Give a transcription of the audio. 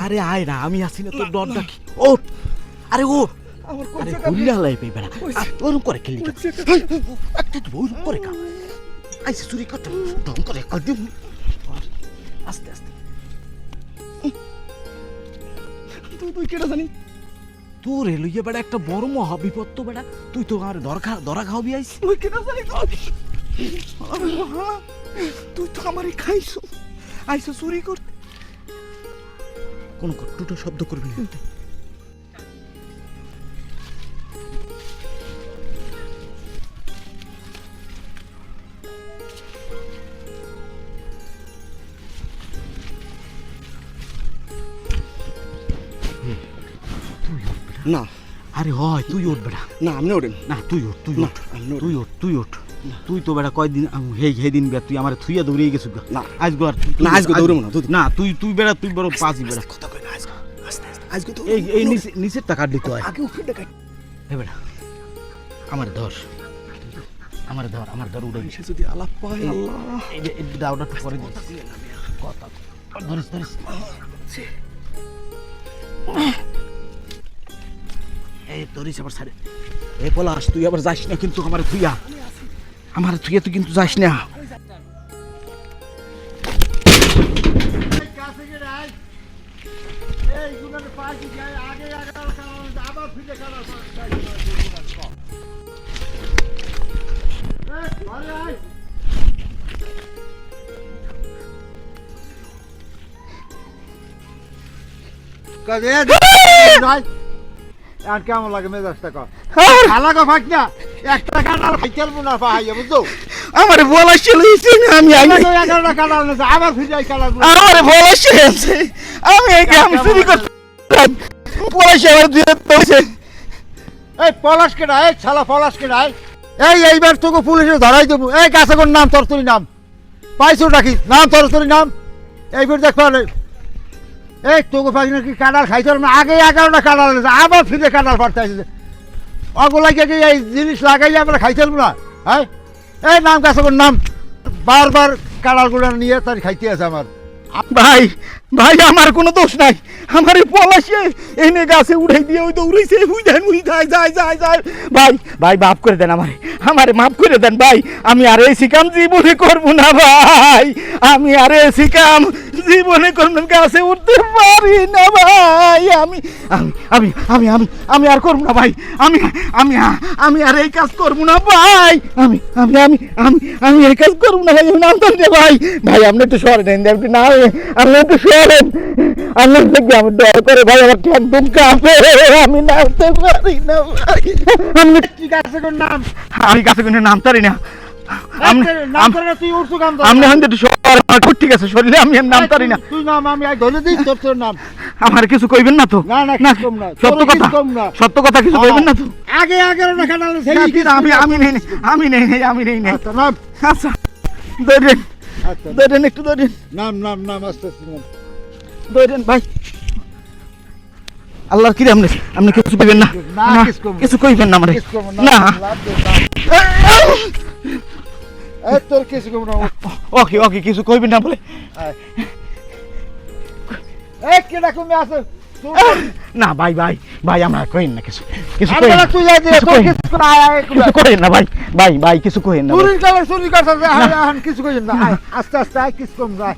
আরে আয় না, আমি আছি না, তোর ডরটা কি? ওঠ, আরে ওঠ, আরে হুল্লা লাই পেয়ে বেড়া ওরকম করে খেলি ওরকম করে কা আইসে চুরি করতে ঢং করে আস্তে আস্তে। তুই কেটা জানি তোর লইয়া বেড়া একটা বড় মহা বিপদ তো বেড়া, তুই তো আর ধরা খাওয়াবি আইস। তুই কেটা জানি তুই তো আমারে খাইছো, আইসো চুরি করতে। কোন টুটো শব্দ করবি না। না আরে হয় তুই ওঠ বেড়া। না আপনি ওঠেন না তুই ওঠ, তুই ওঠ, তুই ওঠ, তুই ওঠ। তুই তো বেড়া কয়দিন হে দিন বেড়া তুই আমার থুইয়া দৌড়িয়ে গেছিস। না আজগো আর না আজকে দৌড়বো না না, তুই বেড়া, তুই বড় পাঁচই বেড়া। কথা কই না আজকে আজকে তো এই নিচের টাকা দিতে হয় আগে উপরে টাকা হে বেড়া। আমার ধর, আমার ধর উড়ে গেছে। যদি আলাপ পায় আল্লাহ। এই যে দাওটা তো পরে দিস কথা ধরিস এই ধরিস আবার ছাড়ে। এই পলাশ তুই আবার যাস না কিন্তু আমার থুইয়া তুই কিন্তু যাস না। কেমন লাগে মেজাজটা কর খালাগো ফাঁক না একটা কাঁঠাল খাইতে না পাহাইয়া বুঝছো আমারে বলাস চলেছে আমি 11টা কাঁঠাল নেছে আবার ফিরে আই কাঁঠাল আমারে বলাস চলেছে আমি চুরি করতে বলাস আমার দিয়ে পড়ছে। এই পলাশ কেডা এই শালা পলাশ কেডা এইবার তোকে পুলিশে ধরাই দেবো। এই গাছে কোন নাম তোর নাম পাইছো নাকি নাম তোর নাম এইবার দেখ পারে এই তোকে পাখি নাকি কাঁঠাল খাইতে না আগে 11টা কাঁঠাল নেছে আবার ফিরে কাঁঠাল পাড়তে আসছে অগুলাকে এই জিনিস লাগাই আমরা খাইতে না। হ্যাঁ এই নাম গাছে কোন নাম বারবার কাঁঠালগুলো নিয়ে তার খাইতে আছে আমার। ভাই আমার কোনো দোষ নাই, আমার পলাশে এনে গাছে উড়াই দিয়ে ওই দৌড়াইছে যায়। ভাই মাফ করে দেন, আমারে মাফ করে দেন ভাই। আমি আর এই শিকাম জীবনে করবো না ভাই, আমি আর এই শিকাম জীবনে করব না, গাছে উঠতে পারি না ভাই। আমি আর করবো না ভাই, আমি আর এই কাজ করবো না ভাই। আমি এই কাজ করবো না ভাই। নাম তো ভাই আপনি একটু সরেন না, আপনি একটু সরেন। আমি দেখি আমি ডর করে ভাই, আমার ঠ্যাং কাঁপে, আমি নামতে পারি না ভাই। আপনি কি গাছে কোন নাম আমি গাছে কোনো নাম পারি না। তুই উঠছো কাম আপনি এখন একটু সর, ঠিক আছে শরীরে আমি নাম পারি না। তুই নাম আমি ধরে দিই তোর নাম। আমার কিছু কইবেন না তো? না কম না সত্য কথা কিছু কইবেন না তো? আগে না কাটাল আমি নেই আচ্ছা নাম আচ্ছা ধরেন একটু ধরেন। নাম আস্তে নাম ধরেন ভাই। আল্লাহর কি আপনি কিছু কইবেন না? কিছু কইবেন না আমারে না। তোর কিছু কম না। ওকে কিছু কইবেন না বলে। এই কেডা কমে আছে না ভাই আমরা কইন না কিছু আমরা তুই যাই দে তোর কিছু কইন না ভাই কিছু কইন না। চুরি করছ এখন কিছু কইন না। আস্তে আস্তে কিছু কম না।